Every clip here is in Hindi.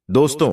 दोस्तों,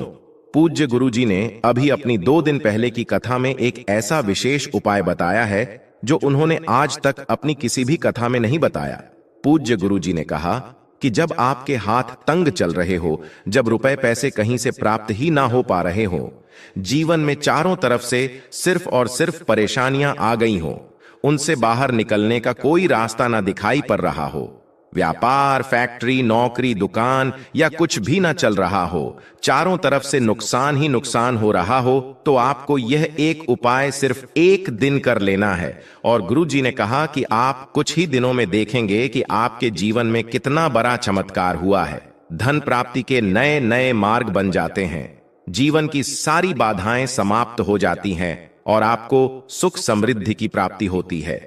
पूज्य गुरुजी ने अभी अपनी 2 दिन पहले की कथा में एक ऐसा विशेष उपाय बताया है जो उन्होंने आज तक अपनी किसी भी कथा में नहीं बताया। पूज्य गुरुजी ने कहा कि जब आपके हाथ तंग चल रहे हो, जब रुपए पैसे कहीं से प्राप्त ही ना हो पा रहे हो, जीवन में चारों तरफ से सिर्फ और सिर्फ परेशानियां आ गई हो, उनसे बाहर निकलने का कोई रास्ता ना दिखाई पड़ रहा हो, व्यापार, फैक्ट्री, नौकरी, दुकान या कुछ भी ना चल रहा हो, चारों तरफ से नुकसान ही नुकसान हो रहा हो, तो आपको यह एक उपाय सिर्फ 1 दिन कर लेना है। और गुरुजी ने कहा कि आप कुछ ही दिनों में देखेंगे कि आपके जीवन में कितना बड़ा चमत्कार हुआ है। धन प्राप्ति के नए नए मार्ग बन जाते हैं, जीवन की सारी बाधाएं समाप्त हो जाती हैं और आपको सुख समृद्धि की प्राप्ति होती है।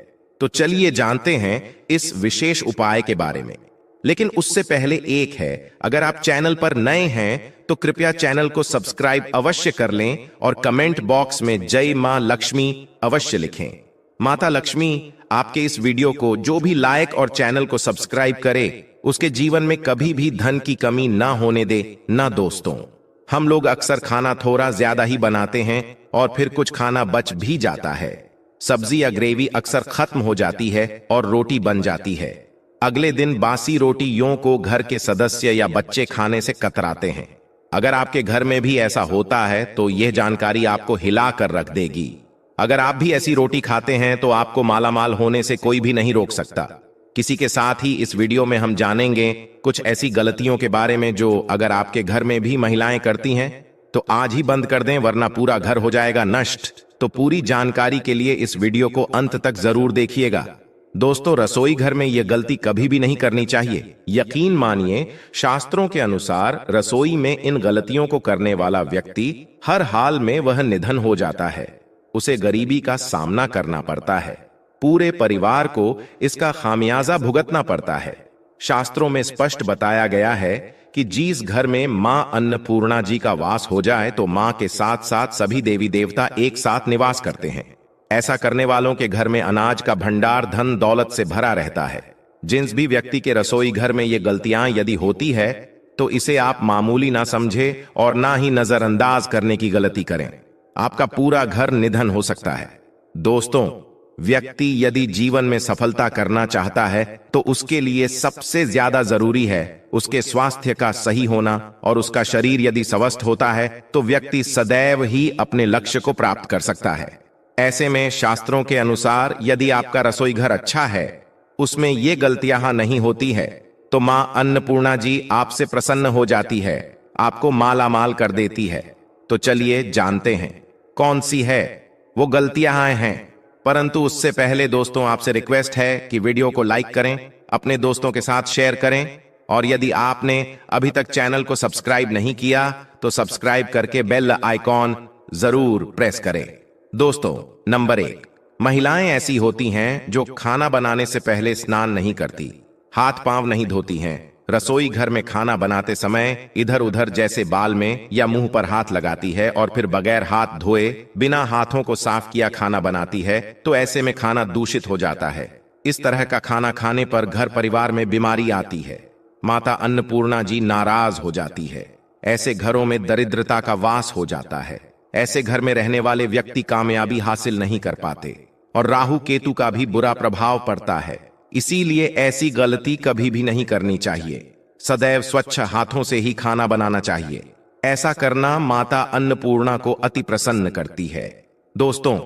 तो चलिए जानते हैं इस विशेष उपाय के बारे में। लेकिन उससे पहले एक है, अगर आप चैनल पर नए हैं तो कृपया चैनल को सब्सक्राइब अवश्य कर लें और कमेंट बॉक्स में जय मां लक्ष्मी अवश्य लिखें। माता लक्ष्मी आपके इस वीडियो को जो भी लाइक और चैनल को सब्सक्राइब करे, उसके जीवन में कभी भी धन की कमी ना होने दे। ना दोस्तों, हम लोग अक्सर खाना थोड़ा ज्यादा ही बनाते हैं और फिर कुछ खाना बच भी जाता है। सब्जी या ग्रेवी अक्सर खत्म हो जाती है और रोटी बन जाती है। अगले दिन बासी रोटियों को घर के सदस्य या बच्चे खाने से कतराते हैं। अगर आपके घर में भी ऐसा होता है तो यह जानकारी आपको हिला कर रख देगी। अगर आप भी ऐसी रोटी खाते हैं तो आपको मालामाल होने से कोई भी नहीं रोक सकता। किसी के साथ ही इस वीडियो में हम जानेंगे कुछ ऐसी गलतियों के बारे में जो अगर आपके घर में भी महिलाएं करती हैं तो आज ही बंद कर दें, वरना पूरा घर हो जाएगा नष्ट। तो पूरी जानकारी के लिए इस वीडियो को अंत तक जरूर देखिएगा। दोस्तों, रसोई घर में यह गलती कभी भी नहीं करनी चाहिए। यकीन मानिए, शास्त्रों के अनुसार रसोई में इन गलतियों को करने वाला व्यक्ति हर हाल में वह निधन हो जाता है, उसे गरीबी का सामना करना पड़ता है, पूरे परिवार को इसका खामियाजा भुगतना पड़ता है। शास्त्रों में स्पष्ट बताया गया है कि जिस घर में मां अन्नपूर्णा जी का वास हो जाए तो मां के साथ साथ सभी देवी देवता एक साथ निवास करते हैं। ऐसा करने वालों के घर में अनाज का भंडार धन दौलत से भरा रहता है। जिस भी व्यक्ति के रसोई घर में ये गलतियां यदि होती है तो इसे आप मामूली ना समझे और ना ही नजरअंदाज करने की गलती करें। आपका पूरा घर निधन हो सकता है। दोस्तों, व्यक्ति यदि जीवन में सफलता करना चाहता है तो उसके लिए सबसे ज्यादा जरूरी है उसके स्वास्थ्य का सही होना, और उसका शरीर यदि स्वस्थ होता है तो व्यक्ति सदैव ही अपने लक्ष्य को प्राप्त कर सकता है। ऐसे में शास्त्रों के अनुसार यदि आपका रसोई घर अच्छा है, उसमें ये गलतियां नहीं होती है, तो मां अन्नपूर्णा जी आपसे प्रसन्न हो जाती है, आपको माला माल कर देती है। तो चलिए जानते हैं कौन सी है वो गलतियां हैं। परंतु उससे पहले दोस्तों, आपसे रिक्वेस्ट है कि वीडियो को लाइक करें, अपने दोस्तों के साथ शेयर करें, और यदि आपने अभी तक चैनल को सब्सक्राइब नहीं किया तो सब्सक्राइब करके बेल आइकॉन जरूर प्रेस करें। दोस्तों, नंबर 1, महिलाएं ऐसी होती हैं जो खाना बनाने से पहले स्नान नहीं करती, हाथ पांव नहीं धोती हैं, रसोई घर में खाना बनाते समय इधर उधर जैसे बाल में या मुंह पर हाथ लगाती है और फिर बगैर हाथ धोए बिना हाथों को साफ किया खाना बनाती है। तो ऐसे में खाना दूषित हो जाता है। इस तरह का खाना खाने पर घर परिवार में बीमारी आती है, माता अन्नपूर्णा जी नाराज हो जाती है। ऐसे घरों में दरिद्रता का वास हो जाता है। ऐसे घर में रहने वाले व्यक्ति कामयाबी हासिल नहीं कर पाते और राहु केतु का भी बुरा प्रभाव पड़ता है। इसीलिए ऐसी गलती कभी भी नहीं करनी चाहिए। सदैव स्वच्छ हाथों से ही खाना बनाना चाहिए। ऐसा करना माता अन्नपूर्णा को अति प्रसन्न करती है। दोस्तों,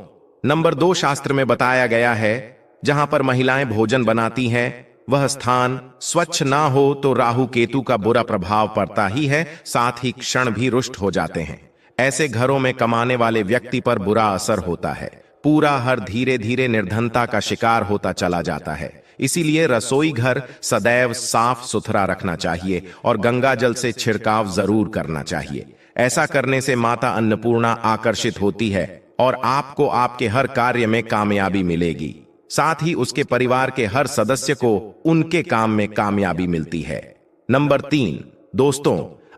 नंबर 2, शास्त्र में बताया गया है जहां पर महिलाएं भोजन बनाती हैं वह स्थान स्वच्छ ना हो तो राहु केतु का बुरा प्रभाव पड़ता ही है, साथ ही क्षण भी रुष्ट हो जाते हैं। ऐसे घरों में कमाने वाले व्यक्ति पर बुरा असर होता है। पूरा हर धीरे धीरे निर्धनता का शिकार होता चला जाता है। इसीलिए रसोई घर सदैव साफ सुथरा रखना चाहिए और गंगा जल से छिड़काव जरूर करना चाहिए। ऐसा करने से माता अन्नपूर्णा आकर्षित होती है और आपको आपके हर कार्य में कामयाबी मिलेगी। साथ ही उसके परिवार के हर सदस्य को उनके काम में कामयाबी मिलती है। नंबर 3, दोस्तों,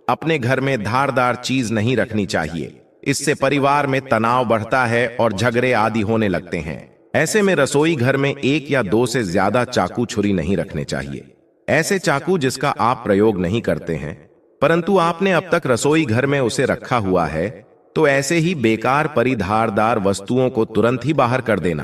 अपने घर में धारदार चीज नहीं रखनी चाहिए। इससे परिवार में तनाव बढ़ता है और झगड़े आदि होने लगते हैं। ऐसे में रसोई घर में 1 या 2 से ज्यादा चाकू छुरी नहीं रखने चाहिए। ऐसे चाकू जिसका आप प्रयोग नहीं करते हैं परंतु आपने अब तक रसोई घर में उसे रखा हुआ है, तो ऐसे ही बेकार परिधारदार वस्तुओं को तुरंत ही बाहर कर देना,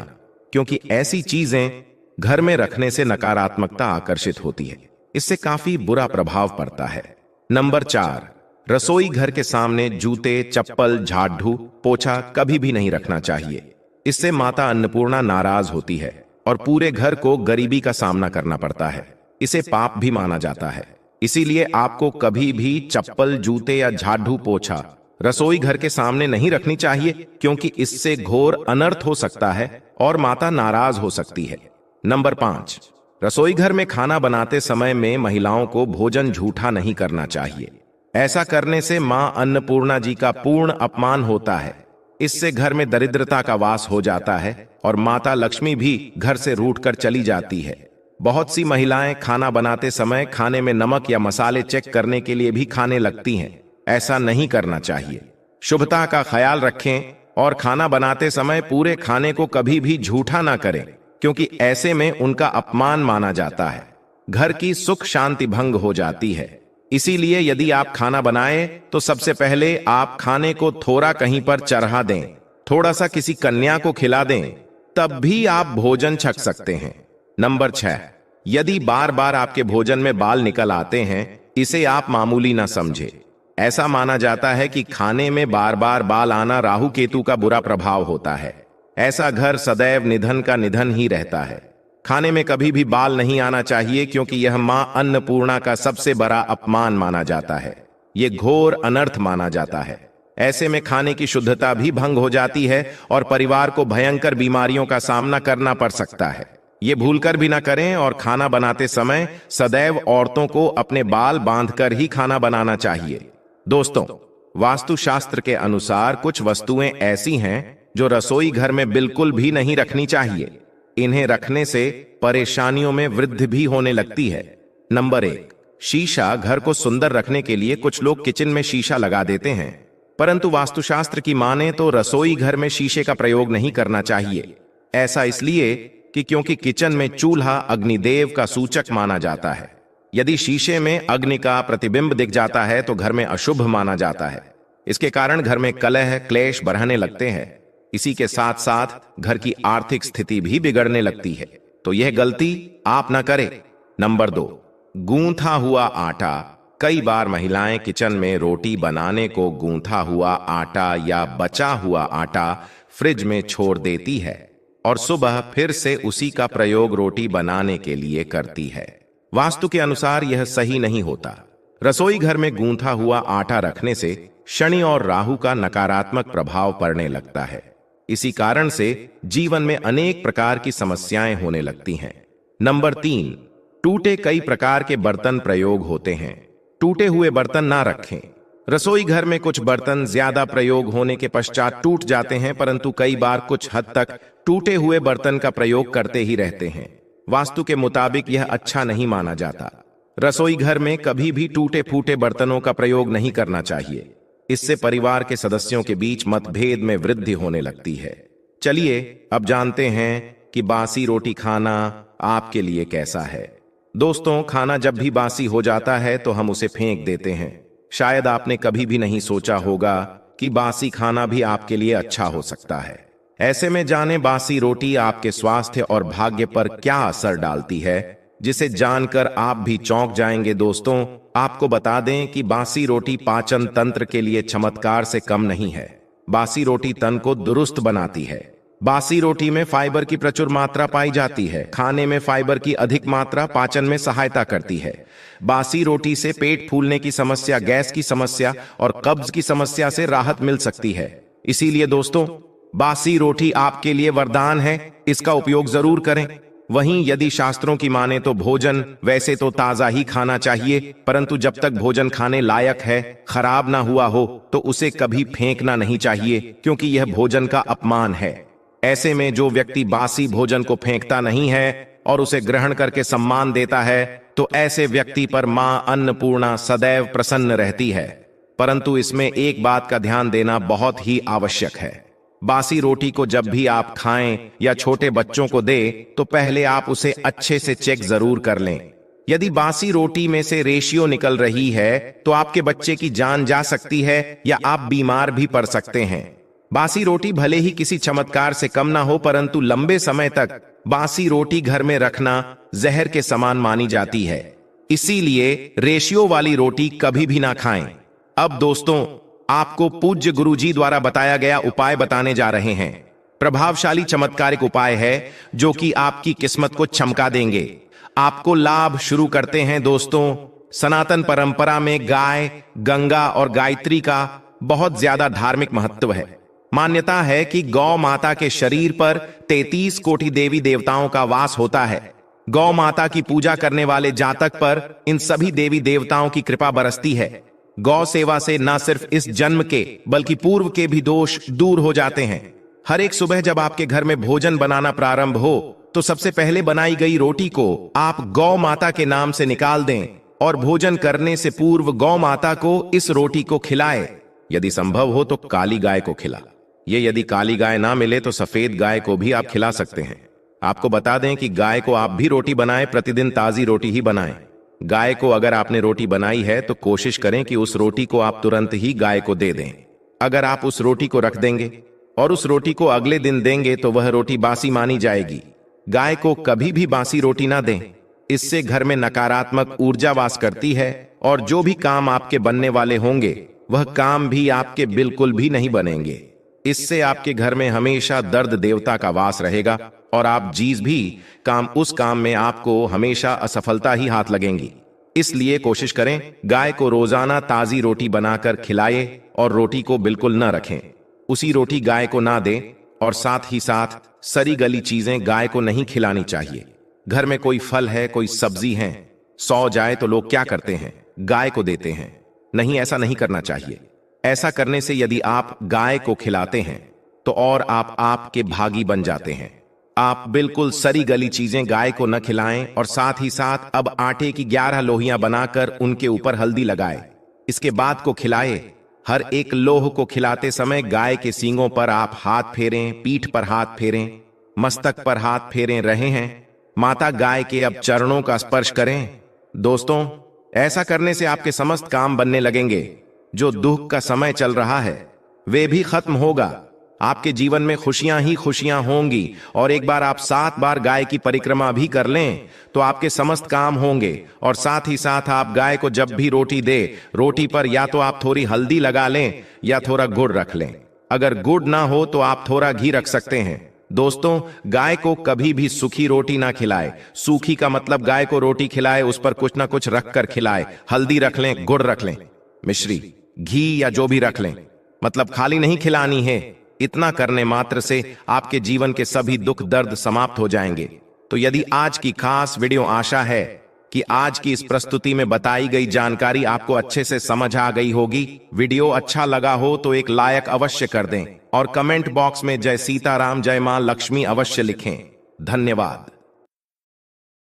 क्योंकि ऐसी चीजें घर में रखने से नकारात्मकता आकर्षित होती है। इससे काफी बुरा प्रभाव पड़ता है। नंबर 4, रसोई घर के सामने जूते, चप्पल, झाड़ू, पोछा कभी भी नहीं रखना चाहिए। इससे माता अन्नपूर्णा नाराज होती है और पूरे घर को गरीबी का सामना करना पड़ता है। इसे पाप भी माना जाता है। इसीलिए आपको कभी भी चप्पल, जूते या झाड़ू, पोछा रसोई घर के सामने नहीं रखनी चाहिए, क्योंकि इससे घोर अनर्थ हो सकता है और माता नाराज हो सकती है। नंबर 5, रसोई घर में खाना बनाते समय में महिलाओं को भोजन झूठा नहीं करना चाहिए। ऐसा करने से मां अन्नपूर्णा जी का पूर्ण अपमान होता है। इससे घर में दरिद्रता का वास हो जाता है और माता लक्ष्मी भी घर से रूठकर चली जाती है। बहुत सी महिलाएं खाना बनाते समय खाने में नमक या मसाले चेक करने के लिए भी खाने लगती हैं। ऐसा नहीं करना चाहिए। शुभता का ख्याल रखें और खाना बनाते समय पूरे खाने को कभी भी झूठा ना करें, क्योंकि ऐसे में उनका अपमान माना जाता है। घर की सुख शांति भंग हो जाती है। इसीलिए यदि आप खाना बनाएं तो सबसे पहले आप खाने को थोड़ा कहीं पर चढ़ा दें, थोड़ा सा किसी कन्या को खिला दें, तब भी आप भोजन छक सकते हैं। नंबर 6, यदि बार बार आपके भोजन में बाल निकल आते हैं, इसे आप मामूली ना समझे। ऐसा माना जाता है कि खाने में बार बार बाल आना राहु केतु का बुरा प्रभाव होता है। ऐसा घर सदैव निधन का निधन ही रहता है। खाने में कभी भी बाल नहीं आना चाहिए, क्योंकि यह मां अन्नपूर्णा का सबसे बड़ा अपमान माना जाता है। यह घोर अनर्थ माना जाता है। ऐसे में खाने की शुद्धता भी भंग हो जाती है और परिवार को भयंकर बीमारियों का सामना करना पड़ सकता है। ये भूलकर भी ना करें और खाना बनाते समय सदैव औरतों को अपने बाल बांधकर ही खाना बनाना चाहिए। दोस्तों, वास्तुशास्त्र के अनुसार कुछ वस्तुएं ऐसी हैं जो रसोई घर में बिल्कुल भी नहीं रखनी चाहिए। इन्हें रखने से परेशानियों में वृद्धि भी होने लगती है। नंबर 1, शीशा। घर को सुंदर रखने के लिए कुछ लोग किचन में शीशा लगा देते हैं, परंतु वास्तुशास्त्र की माने तो रसोई घर में शीशे का प्रयोग नहीं करना चाहिए। ऐसा इसलिए कि क्योंकि किचन में चूल्हा अग्निदेव का सूचक माना जाता है। यदि शीशे में अग्नि का प्रतिबिंब दिख जाता है तो घर में अशुभ माना जाता है। इसके कारण घर में कलह, क्लेश बढ़ने लगते हैं। इसी के साथ साथ घर की आर्थिक स्थिति भी बिगड़ने लगती है। तो यह गलती आप ना करें। नंबर 2, गूंथा हुआ आटा। कई बार महिलाएं किचन में रोटी बनाने को गूंथा हुआ आटा या बचा हुआ आटा फ्रिज में छोड़ देती है और सुबह फिर से उसी का प्रयोग रोटी बनाने के लिए करती है। वास्तु के अनुसार यह सही नहीं होता। रसोई घर में गूंथा हुआ आटा रखने से शनि और राहु का नकारात्मक प्रभाव पड़ने लगता है। इसी कारण से जीवन में अनेक प्रकार की समस्याएं होने लगती हैं। नंबर 3, टूटे कई प्रकार के बर्तन प्रयोग होते हैं। टूटे हुए बर्तन ना रखें। रसोई घर में कुछ बर्तन ज्यादा प्रयोग होने के पश्चात टूट जाते हैं, परंतु कई बार कुछ हद तक टूटे हुए बर्तन का प्रयोग करते ही रहते हैं। वास्तु के मुताबिक यह अच्छा नहीं माना जाता। रसोई घर में कभी भी टूटे फूटे बर्तनों का प्रयोग नहीं करना चाहिए। इससे परिवार के सदस्यों के बीच मतभेद में वृद्धि होने लगती है। चलिए अब जानते हैं कि बासी रोटी खाना आपके लिए कैसा है। दोस्तों, खाना जब भी बासी हो जाता है तो हम उसे फेंक देते हैं। शायद आपने कभी भी नहीं सोचा होगा कि बासी खाना भी आपके लिए अच्छा हो सकता है। ऐसे में जाने बासी रोटी आपके स्वास्थ्य और भाग्य पर क्या असर डालती है, जिसे जानकर आप भी चौंक जाएंगे। दोस्तों, आपको बता दें कि बासी रोटी पाचन तंत्र के लिए चमत्कार से कम नहीं है। बासी रोटी तन को दुरुस्त बनाती है। बासी रोटी में फाइबर की प्रचुर मात्रा पाई जाती है। खाने में फाइबर की अधिक मात्रा पाचन में सहायता करती है। बासी रोटी से पेट फूलने की समस्या, गैस की समस्या और कब्ज की समस्या से राहत मिल सकती है। इसीलिए दोस्तों, बासी रोटी आपके लिए वरदान है। इसका उपयोग जरूर करें। वहीं यदि शास्त्रों की माने तो भोजन वैसे तो ताजा ही खाना चाहिए, परंतु जब तक भोजन खाने लायक है, खराब ना हुआ हो, तो उसे कभी फेंकना नहीं चाहिए, क्योंकि यह भोजन का अपमान है। ऐसे में जो व्यक्ति बासी भोजन को फेंकता नहीं है और उसे ग्रहण करके सम्मान देता है, तो ऐसे व्यक्ति पर मां अन्नपूर्णा सदैव प्रसन्न रहती है। परंतु इसमें एक बात का ध्यान देना बहुत ही आवश्यक है। बासी रोटी को जब भी आप खाएं या छोटे बच्चों को दें, तो पहले आप उसे अच्छे से चेक जरूर कर लें। यदि बासी रोटी में से रेशियो निकल रही है तो आपके बच्चे की जान जा सकती है या आप बीमार भी पड़ सकते हैं। बासी रोटी भले ही किसी चमत्कार से कम ना हो, परंतु लंबे समय तक बासी रोटी घर में रखना जहर के समान मानी जाती है। इसीलिए रेशियो वाली रोटी कभी भी ना खाएं। अब दोस्तों, आपको पूज्य गुरुजी द्वारा बताया गया उपाय बताने जा रहे हैं। प्रभावशाली चमत्कारिक उपाय है जो कि आपकी किस्मत को चमका देंगे, आपको लाभ शुरू करते हैं। दोस्तों, सनातन परंपरा में गाय, गंगा और गायत्री का बहुत ज्यादा धार्मिक महत्व है। मान्यता है कि गौ माता के शरीर पर 33 कोटि देवी देवताओं का वास होता है। गौ माता की पूजा करने वाले जातक पर इन सभी देवी देवताओं की कृपा बरसती है। गौ सेवा से न सिर्फ इस जन्म के बल्कि पूर्व के भी दोष दूर हो जाते हैं। हर एक सुबह जब आपके घर में भोजन बनाना प्रारंभ हो तो सबसे पहले बनाई गई रोटी को आप गौ माता के नाम से निकाल दें और भोजन करने से पूर्व गौ माता को इस रोटी को खिलाए। यदि संभव हो तो काली गाय को खिला। ये यदि काली गाय ना मिले तो सफेद गाय को भी आप खिला सकते हैं। आपको बता दें कि गाय को आप भी रोटी बनाएं, प्रतिदिन ताजी रोटी ही बनाएं। गाय को अगर आपने रोटी बनाई है तो कोशिश करें कि उस रोटी को आप तुरंत ही गाय को दे दें। अगर आप उस रोटी को रख देंगे और उस रोटी को अगले दिन देंगे तो वह रोटी बासी मानी जाएगी। गाय को कभी भी बासी रोटी ना दें, इससे घर में नकारात्मक ऊर्जा वास करती है और जो भी काम आपके बनने वाले होंगे वह काम भी आपके बिल्कुल भी नहीं बनेंगे। इससे आपके घर में हमेशा दर्द देवता का वास रहेगा और आप जिस भी उस काम में आपको हमेशा असफलता ही हाथ लगेंगी। इसलिए कोशिश करें गाय को रोजाना ताजी रोटी बनाकर खिलाए और रोटी को बिल्कुल न रखें। उसी रोटी गाय को ना दें और साथ ही साथ सड़ी गली चीजें गाय को नहीं खिलानी चाहिए। घर में कोई फल है, कोई सब्जी है, सौ जाए तो लोग क्या करते हैं, गाय को देते हैं। नहीं, ऐसा नहीं करना चाहिए। ऐसा करने से यदि आप गाय को खिलाते हैं तो और आप आपके भागी बन जाते हैं। आप बिल्कुल सड़ी गली चीजें गाय को न खिलाएं और साथ ही साथ अब आटे की 11 लोहियां बनाकर उनके ऊपर हल्दी लगाए, इसके बाद को खिलाए। हर एक लोह को खिलाते समय गाय के सींगों पर आप हाथ फेरें, पीठ पर हाथ फेरें, मस्तक पर हाथ फेरें रहे हैं। माता गाय के अब चरणों का स्पर्श करें। दोस्तों, ऐसा करने से आपके समस्त काम बनने लगेंगे। जो दुख का समय चल रहा है वे भी खत्म होगा। आपके जीवन में खुशियां ही खुशियां होंगी और एक बार आप 7 बार गाय की परिक्रमा भी कर लें तो आपके समस्त काम होंगे। और साथ ही साथ आप गाय को जब भी रोटी दे, रोटी पर या तो आप थोड़ी हल्दी लगा लें या थोड़ा गुड़ रख लें। अगर गुड़ ना हो तो आप थोड़ा घी रख सकते हैं। दोस्तों, गाय को कभी भी सूखी रोटी ना खिलाए। सूखी का मतलब गाय को रोटी खिलाए, उस पर कुछ ना कुछ रख कर खिलाए। हल्दी रख लें, गुड़ रख लें, मिश्री, घी या जो भी रख लें, मतलब खाली नहीं खिलानी है। इतना करने मात्र से आपके जीवन के सभी दुख दर्द समाप्त हो जाएंगे। तो यदि आज की खास वीडियो, आशा है कि आज की इस प्रस्तुति में बताई गई जानकारी आपको अच्छे से समझ आ गई होगी। वीडियो अच्छा लगा हो तो एक लाइक अवश्य कर दें और कमेंट बॉक्स में जय सीताराम, जय मां लक्ष्मी अवश्य लिखें। धन्यवाद।